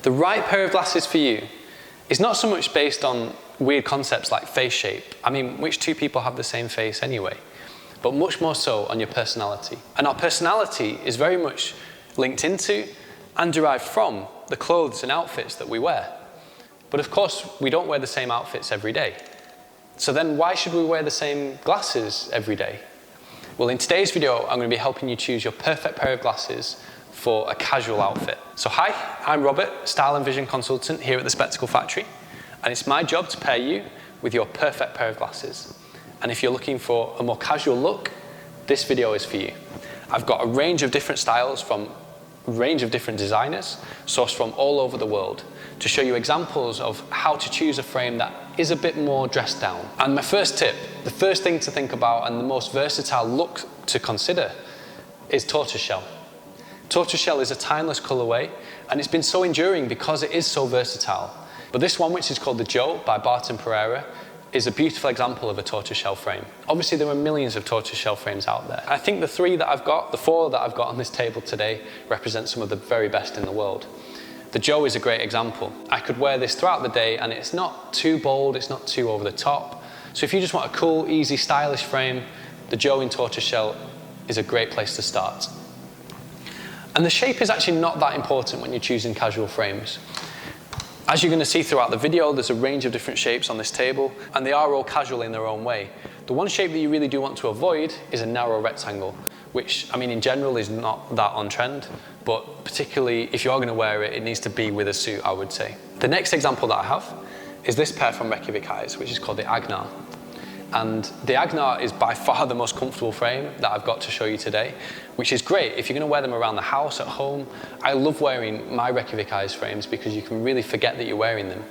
The right pair of glasses for you is not so much based on weird concepts like face shape. I mean, which two people have the same face anyway? But much more so on your personality. And our personality is very much linked into and derived from the clothes and outfits that we wear. But of course, we don't wear the same outfits every day. So then why should we wear the same glasses every day? Well, in today's video, I'm going to be helping you choose your perfect pair of glasses for a casual outfit. So hi, I'm Robert, Style and Vision Consultant here at the Spectacle Factory. And it's my job to pair you with your perfect pair of glasses. And if you're looking for a more casual look, this video is for you. I've got a range of different styles from a range of different designers, sourced from all over the world, to show you examples of how to choose a frame that is a bit more dressed down. And my first tip, the first thing to think about and the most versatile look to consider is tortoiseshell. Tortoiseshell is a timeless colorway, and it's been so enduring because it is so versatile. But this one, which is called the Joe by Barton Pereira, is a beautiful example of a tortoiseshell frame. Obviously, there are millions of tortoiseshell frames out there. I think the four that I've got on this table today represent some of the very best in the world. The Joe is a great example. I could wear this throughout the day, and it's not too bold, it's not too over the top. So if you just want a cool, easy, stylish frame, the Joe in tortoiseshell is a great place to start. And the shape is actually not that important when you're choosing casual frames. As you're going to see throughout the video, there's a range of different shapes on this table, and they are all casual in their own way. The one shape that you really do want to avoid is a narrow rectangle, which, I mean, in general is not that on trend, but particularly if you are going to wear it, it needs to be with a suit, I would say. The next example that I have is this pair from Reykjavik Eyes, which is called the Agnar. And the Agnar is by far the most comfortable frame that I've got to show you today, which is great if you're going to wear them around the house, at home. I love wearing my Reykjavik Eyes frames because you can really forget that you're wearing them.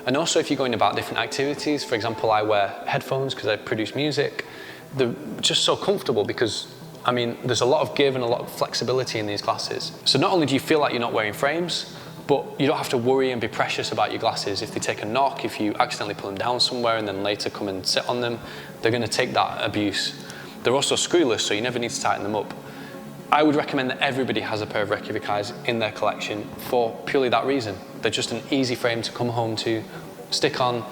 And also if you're going about different activities, for example, I wear headphones because I produce music. They're just so comfortable because, I mean, there's a lot of give and a lot of flexibility in these glasses. So not only do you feel like you're not wearing frames, but you don't have to worry and be precious about your glasses. If they take a knock, if you accidentally put them down somewhere and then later come and sit on them, they're going to take that abuse. They're also screwless, so you never need to tighten them up. I would recommend that everybody has a pair of Reykjavik Eyes in their collection for purely that reason. They're just an easy frame to come home to, stick on.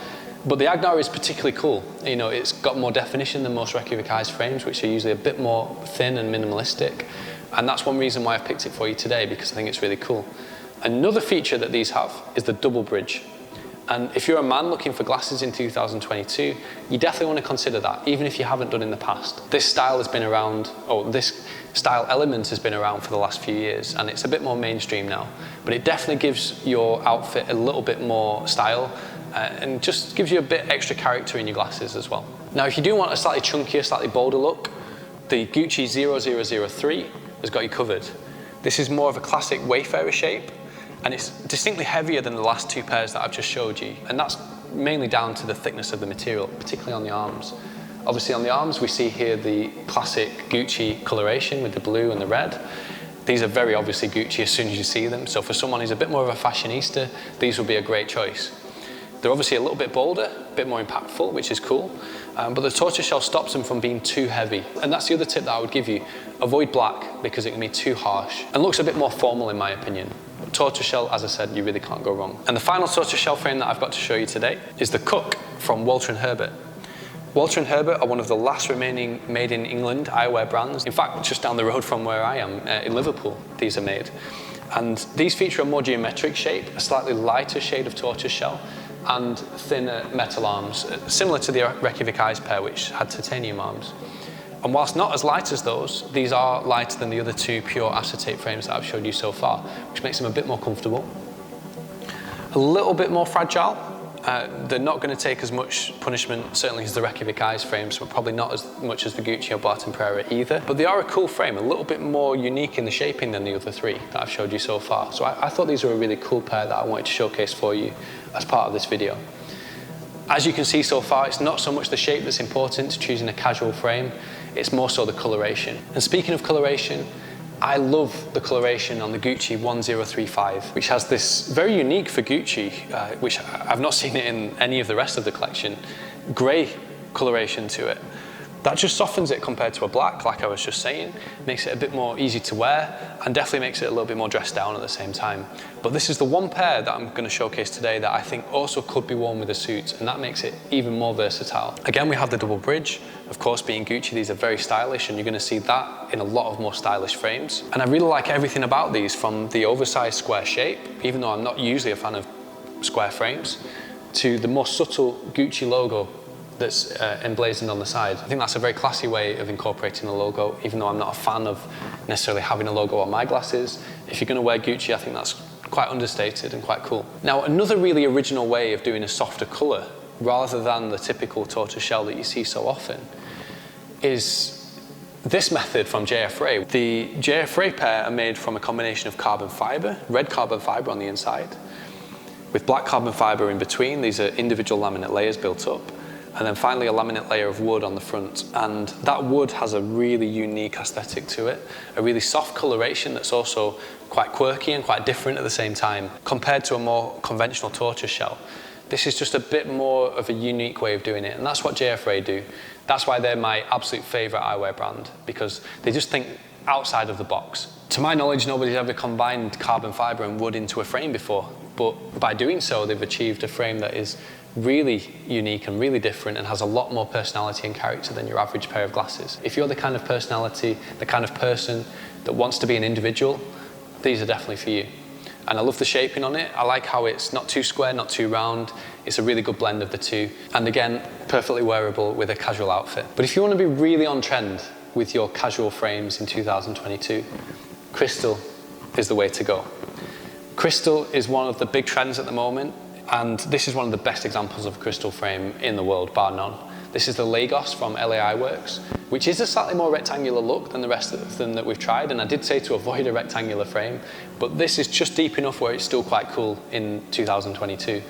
But the Agnar is particularly cool. You know, it's got more definition than most Reykjavik Eyes frames, which are usually a bit more thin and minimalistic. And that's one reason why I've picked it for you today, because I think it's really cool. Another feature that these have is the double bridge. And if you're a man looking for glasses in 2022, you definitely want to consider that, even if you haven't done in the past. This style has been around, or this style element has been around for the last few years, and it's a bit more mainstream now. But it definitely gives your outfit a little bit more style, and just gives you a bit extra character in your glasses as well. Now, if you do want a slightly chunkier, slightly bolder look, the Gucci 0003 has got you covered. This is more of a classic wayfarer shape, and it's distinctly heavier than the last two pairs that I've just showed you. And that's mainly down to the thickness of the material, particularly on the arms. Obviously on the arms, we see here the classic Gucci coloration with the blue and the red. These are very obviously Gucci as soon as you see them. So for someone who's a bit more of a fashionista, these would be a great choice. They're obviously a little bit bolder, a bit more impactful, which is cool. But the tortoiseshell stops them from being too heavy. And that's the other tip that I would give you. Avoid black because it can be too harsh and looks a bit more formal in my opinion. Tortoiseshell, as I said, you really can't go wrong. And the final tortoiseshell frame that I've got to show you today is the Cook from Walter & Herbert. Walter & Herbert are one of the last remaining made in England eyewear brands. In fact, just down the road from where I am, in Liverpool, these are made. And these feature a more geometric shape, a slightly lighter shade of tortoiseshell, and thinner metal arms, similar to the Reykjavik Eyes pair, which had titanium arms. And whilst not as light as those, these are lighter than the other two pure acetate frames that I've showed you so far, which makes them a bit more comfortable. A little bit more fragile. They're not going to take as much punishment, certainly as the Reykjavik Eyes frames, but probably not as much as the Gucci or Barton Pereira either. But they are a cool frame, a little bit more unique in the shaping than the other three that I've showed you so far. So I thought these were a really cool pair that I wanted to showcase for you as part of this video. As you can see so far, it's not so much the shape that's important to choosing a casual frame, it's more so the coloration. And speaking of coloration, I love the coloration on the Gucci 1035, which has this very unique for Gucci, which I've not seen it in any of the rest of the collection, grey coloration to it. That just softens it compared to a black, like I was just saying, makes it a bit more easy to wear, and definitely makes it a little bit more dressed down at the same time. But this is the one pair that I'm going to showcase today that I think also could be worn with a suit, and that makes it even more versatile. Again, we have the double bridge. Of course, being Gucci, these are very stylish, and you're going to see that in a lot of more stylish frames. And I really like everything about these, from the oversized square shape, even though I'm not usually a fan of square frames, to the more subtle Gucci logo that's emblazoned on the side. I think that's a very classy way of incorporating a logo, even though I'm not a fan of necessarily having a logo on my glasses. If you're going to wear Gucci, I think that's quite understated and quite cool. Now, another really original way of doing a softer colour, rather than the typical tortoise shell that you see so often, is this method from JF Ray. The JF Ray pair are made from a combination of carbon fibre, red carbon fibre on the inside, with black carbon fibre in between. These are individual laminate layers built up. And then finally a laminate layer of wood on the front. And that wood has a really unique aesthetic to it, a really soft coloration that's also quite quirky and quite different at the same time. Compared to a more conventional tortoise shell, this is just a bit more of a unique way of doing it, and that's what JF Ray do. That's why they're my absolute favourite eyewear brand, because they just think outside of the box. To my knowledge, nobody's ever combined carbon fibre and wood into a frame before, but by doing so, they've achieved a frame that is really unique and really different and has a lot more personality and character than your average pair of glasses. If you're the kind of personality, the kind of person that wants to be an individual, these are definitely for you. And I love the shaping on it. I like how it's not too square, not too round. It's a really good blend of the two. And again, perfectly wearable with a casual outfit. But if you want to be really on trend with your casual frames in 2022, crystal is the way to go. Crystal is one of the big trends at the moment. And this is one of the best examples of a crystal frame in the world, bar none. This is the Lagos from LA Eyeworks, which is a slightly more rectangular look than the rest of them that we've tried. And I did say to avoid a rectangular frame, but this is just deep enough where it's still quite cool in 2022.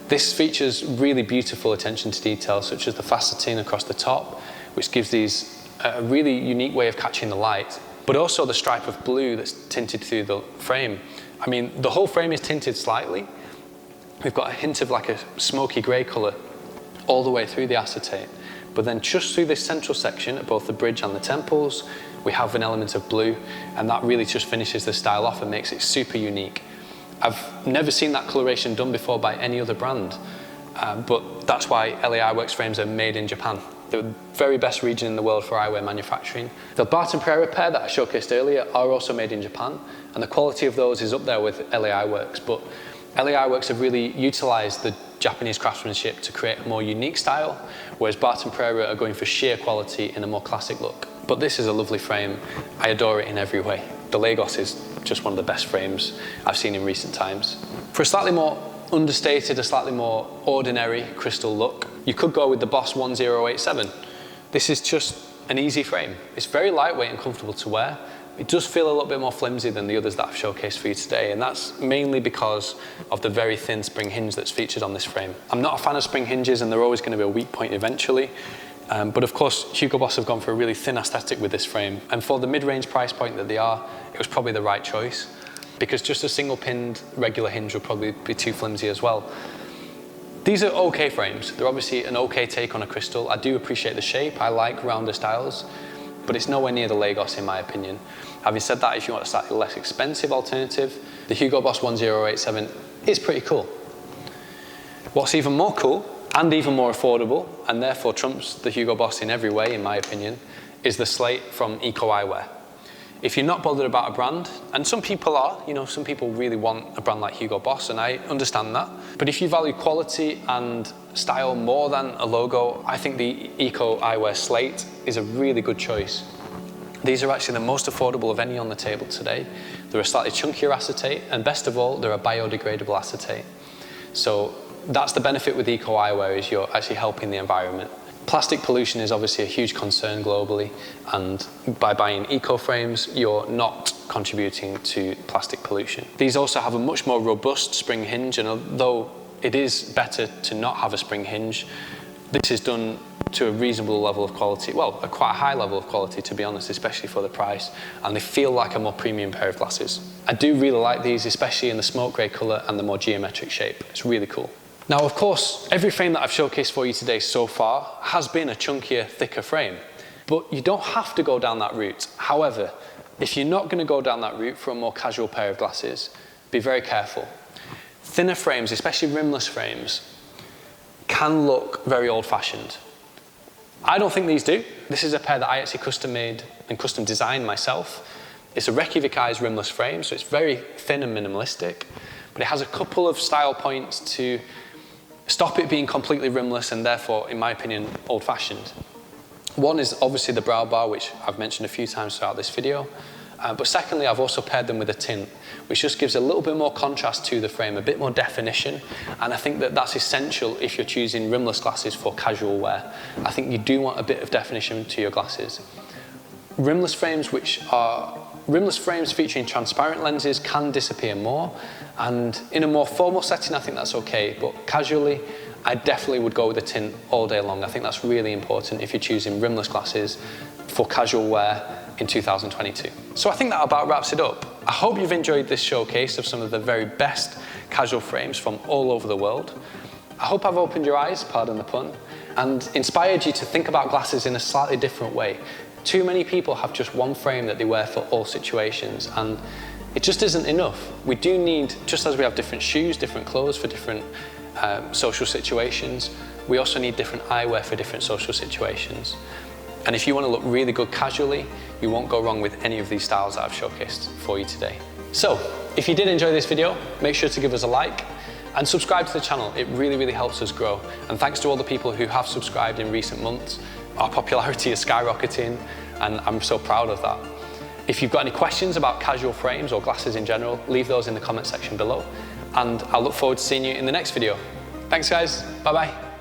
This features really beautiful attention to detail, such as the faceting across the top, which gives these a really unique way of catching the light, but also the stripe of blue that's tinted through the frame. I mean, the whole frame is tinted slightly. We've got a hint of like a smoky grey colour all the way through the acetate. But then just through this central section at both the bridge and the temples, we have an element of blue, and that really just finishes the style off and makes it super unique. I've never seen that coloration done before by any other brand, but that's why LA Eyeworks frames are made in Japan. They're the very best region in the world for eyewear manufacturing. The Barton Prera pair that I showcased earlier are also made in Japan, and the quality of those is up there with LA Eyeworks, but LA Eyeworks have really utilised the Japanese craftsmanship to create a more unique style, whereas Barton Prera are going for sheer quality in a more classic look. But this is a lovely frame. I adore it in every way. The Lagos is just one of the best frames I've seen in recent times. For a slightly more understated, a slightly more ordinary crystal look, you could go with the Boss 1087. This is just an easy frame. It's very lightweight and comfortable to wear. It does feel a little bit more flimsy than the others that I've showcased for you today, and that's mainly because of the very thin spring hinge that's featured on this frame. I'm not a fan of spring hinges, and they're always going to be a weak point eventually, but of course Hugo Boss have gone for a really thin aesthetic with this frame, and for the mid-range price point that they are, it was probably the right choice, because just a single pinned regular hinge would probably be too flimsy as well. These are okay frames. They're obviously an okay take on a crystal. I do appreciate the shape. I like rounder styles, but it's nowhere near the Lagos in my opinion. Having said that, if you want a slightly less expensive alternative, the Hugo Boss 1087 is pretty cool. What's even more cool, and even more affordable, and therefore trumps the Hugo Boss in every way in my opinion, is the Slate from Eco Eyewear. If you're not bothered about a brand, and some people are, you know, some people really want a brand like Hugo Boss, and I understand that, but if you value quality and style more than a logo, I think the Eco Eyewear Slate is a really good choice. These are actually the most affordable of any on the table today. They're a slightly chunkier acetate, and best of all, they're a biodegradable acetate. So that's the benefit with Eco Eyewear, is you're actually helping the environment. Plastic pollution is obviously a huge concern globally, and by buying eco frames, you're not contributing to plastic pollution. These also have a much more robust spring hinge, and although it is better to not have a spring hinge, this is done to a reasonable level of quality, well, a quite high level of quality to be honest, especially for the price, and they feel like a more premium pair of glasses. I do really like these, especially in the smoke grey colour and the more geometric shape. It's really cool. Now, of course, every frame that I've showcased for you today so far has been a chunkier, thicker frame. But you don't have to go down that route. However, if you're not going to go down that route for a more casual pair of glasses, be very careful. Thinner frames, especially rimless frames, can look very old-fashioned. I don't think these do. This is a pair that I actually custom made and custom designed myself. It's a Reykjavik Eyes rimless frame, so it's very thin and minimalistic, but it has a couple of style points to stop it being completely rimless and therefore, in my opinion, old-fashioned. One is obviously the brow bar, which I've mentioned a few times throughout this video. But secondly, I've also paired them with a tint, which just gives a little bit more contrast to the frame, a bit more definition. And I think that that's essential if you're choosing rimless glasses for casual wear. I think you do want a bit of definition to your glasses. Rimless frames featuring transparent lenses can disappear more. And in a more formal setting, I think that's okay. But casually, I definitely would go with a tint all day long. I think that's really important if you're choosing rimless glasses for casual wear in 2022. So I think that about wraps it up. I hope you've enjoyed this showcase of some of the very best casual frames from all over the world. I hope I've opened your eyes, pardon the pun, and inspired you to think about glasses in a slightly different way. Too many people have just one frame that they wear for all situations, and it just isn't enough. We do need, just as we have different shoes, different clothes for different social situations, we also need different eyewear for different social situations. And if you want to look really good casually, you won't go wrong with any of these styles that I've showcased for you today. So, if you did enjoy this video, make sure to give us a like and subscribe to the channel. It really, really helps us grow. And thanks to all the people who have subscribed in recent months. Our popularity is skyrocketing, and I'm so proud of that. If you've got any questions about casual frames or glasses in general, leave those in the comment section below. And I'll look forward to seeing you in the next video. Thanks guys, bye-bye.